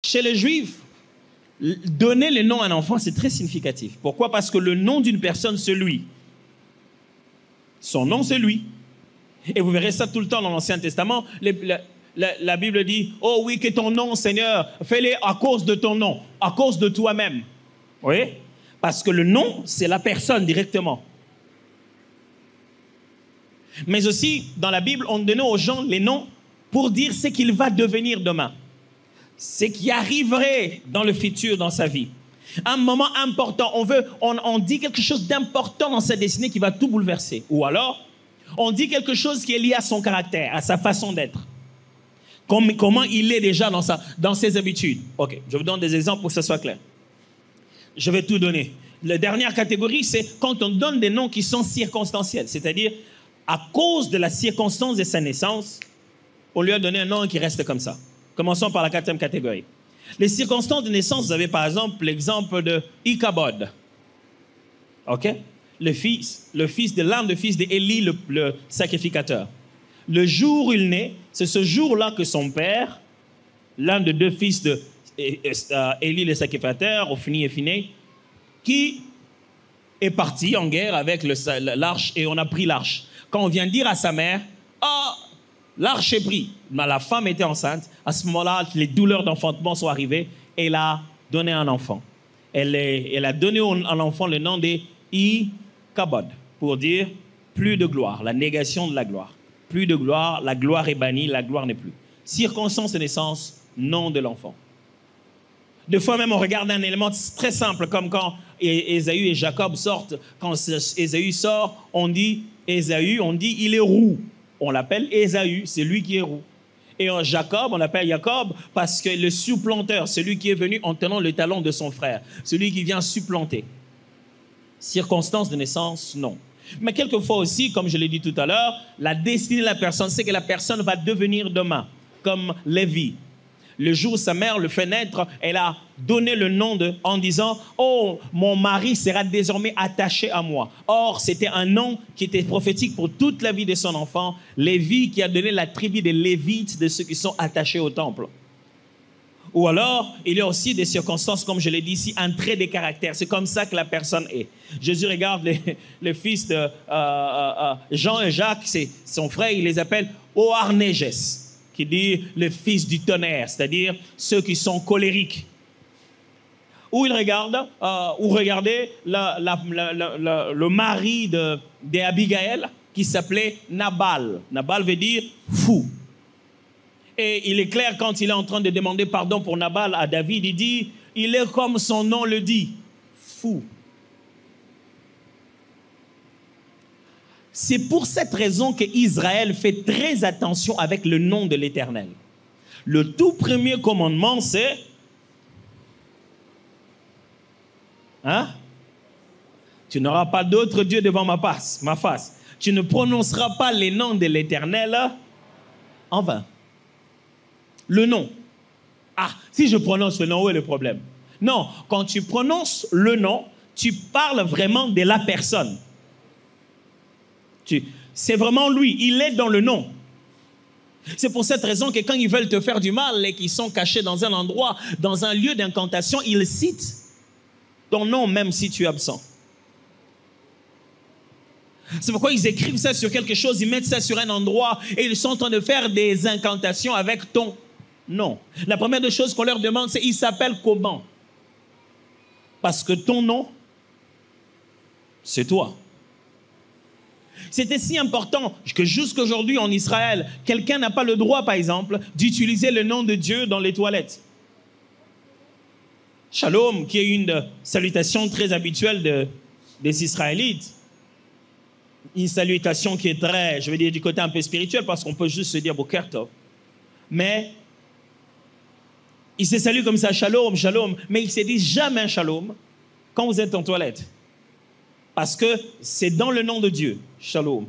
Chez les Juifs, donner le nom à un enfant, c'est très significatif. Pourquoi? Parce que le nom d'une personne, c'est lui. Son nom, c'est lui. Et vous verrez ça tout le temps dans l'Ancien Testament. La Bible dit, oh oui, que ton nom, Seigneur, fais-le à cause de ton nom, à cause de toi-même. Vous voyez? Parce que le nom, c'est la personne directement. Mais aussi, dans la Bible, on donnait aux gens les noms pour dire ce qu'il va devenir demain. Ce qui arriverait dans le futur, dans sa vie. Un moment important, on dit quelque chose d'important dans sa destinée qui va tout bouleverser. Ou alors, on dit quelque chose qui est lié à son caractère, à sa façon d'être. Comment il est déjà dans ses habitudes. Ok, je vous donne des exemples pour que ce soit clair. Je vais tout donner. La dernière catégorie, c'est quand on donne des noms qui sont circonstanciels. C'est-à-dire, à cause de la circonstance de sa naissance, on lui a donné un nom qui reste comme ça. Commençons par la quatrième catégorie. Les circonstances de naissance, vous avez par exemple l'exemple de Ichabod. OK? Le fils de l'un des fils d'Élie, le sacrificateur. Le jour où il naît, c'est ce jour-là que son père, l'un des deux fils d'Élie le sacrificateur, Ophni et Phiné, qui est parti en guerre avec l'arche et on a pris l'arche. Quand on vient dire à sa mère, « Ah, l'arche est prise », mais la femme était enceinte. À ce moment-là, les douleurs d'enfantement sont arrivées et elle a donné un enfant. Elle a donné à l'enfant le nom de Ichabod, pour dire plus de gloire, la négation de la gloire. Plus de gloire, la gloire est bannie, la gloire n'est plus. Circonstance de naissance, nom de l'enfant. Des fois même, on regarde un élément très simple, comme quand Ésaü et Jacob sortent. Quand Ésaü sort, on dit il est roux. On l'appelle Ésaü, c'est lui qui est roux. Et Jacob, on l'appelle Jacob parce que le supplanteur, celui qui est venu en tenant le talon de son frère, celui qui vient supplanter. Circonstance de naissance, non. Mais quelquefois aussi, comme je l'ai dit tout à l'heure, la destinée de la personne, c'est que la personne va devenir demain, comme Lévi. Le jour où sa mère le fait naître, elle a donné le nom en disant « Oh, mon mari sera désormais attaché à moi ». Or, c'était un nom qui était prophétique pour toute la vie de son enfant. Lévi qui a donné la tribu des Lévites, de ceux qui sont attachés au temple. Ou alors, il y a aussi des circonstances, comme je l'ai dit ici, un trait de caractère. C'est comme ça que la personne est. Jésus regarde les fils de Jean et Jacques, c'est son frère, il les appelle « Oarneges », qui dit le fils du tonnerre, c'est-à-dire ceux qui sont colériques. Ou il regarde, ou regardez le mari d'Abigaël qui s'appelait Nabal. Nabal veut dire fou. Et il est clair quand il est en train de demander pardon pour Nabal à David, il dit, il est comme son nom le dit, fou. C'est pour cette raison qu'Israël fait très attention avec le nom de l'Éternel. Le tout premier commandement, c'est... Tu n'auras pas d'autre Dieu devant ma face. Tu ne prononceras pas les noms de l'Éternel en vain. Le nom. Si je prononce le nom, où est le problème? Non, quand tu prononces le nom, tu parles vraiment de la personne. C'est vraiment lui, il est dans le nom. C'est pour cette raison que quand ils veulent te faire du mal et qu'ils sont cachés dans un endroit, dans un lieu d'incantation, ils citent ton nom même si tu es absent. C'est pourquoi ils écrivent ça sur quelque chose, ils mettent ça sur un endroit et ils sont en train de faire des incantations avec ton nom. La première des choses qu'on leur demande, c'est ils s'appellent comment? Parce que ton nom, c'est toi. C'était si important que jusqu'à aujourd'hui en Israël, quelqu'un n'a pas le droit, par exemple, d'utiliser le nom de Dieu dans les toilettes. Shalom, qui est une salutation très habituelle des Israélites. Une salutation qui est très, je vais dire, du côté un peu spirituel, parce qu'on peut juste se dire Boker Tov. Mais il se salue comme ça, Shalom, Shalom, mais il ne se dit jamais Shalom quand vous êtes en toilette. Parce que c'est dans le nom de Dieu, Shalom.